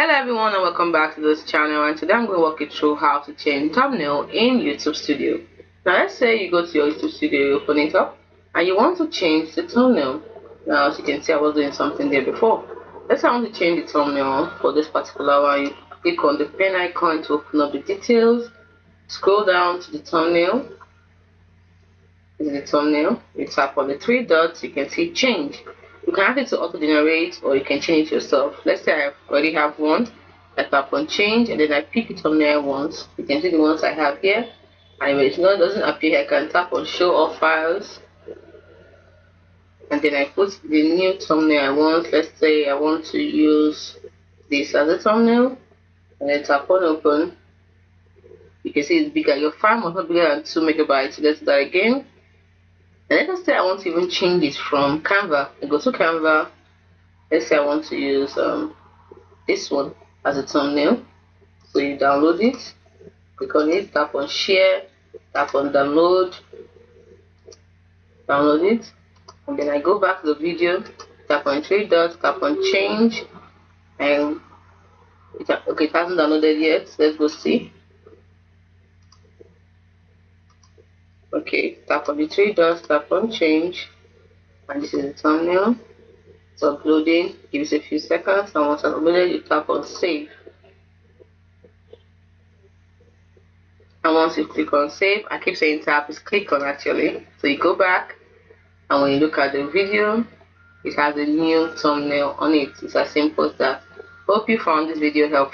Hello everyone and welcome back to this channel, and today I'm going to walk you through how to change thumbnail in YouTube Studio. Now let's say you go to your YouTube Studio, you open it up and you want to change the thumbnail. Now as you can see, I was doing something there before. Let's say I want to change the thumbnail for this particular one. You click on the pen icon to open up the details, scroll down to the thumbnail. This is the thumbnail. You tap on the three dots, you can see change. You can ask it to auto generate or you can change it yourself. Let's say I already have one. I tap on change and then I pick the thumbnail I want. You can see the ones I have here. And if it doesn't appear, I can tap on show all files. And then I put the new thumbnail I want. Let's say I want to use this as a thumbnail. And then tap on open. You can see it's bigger. Your file must not be bigger than 2 megabytes. So let's do that again. And let's say I want to even change it from Canva. I go to Canva. Let's say I want to use this one as a thumbnail. So you download it, click on it, tap on share, tap on download, download it, and then I go back to the video, tap on three dots, tap on change, and it hasn't downloaded yet. So let's go see. Okay, tap on the three dots, tap on change, and this is the thumbnail. It's uploading, gives a few seconds, and once it's uploaded, you tap on save. And once you click on save, I keep saying tap, is click on actually. So you go back, and when you look at the video, it has a new thumbnail on it. It's as simple as that. Hope you found this video helpful.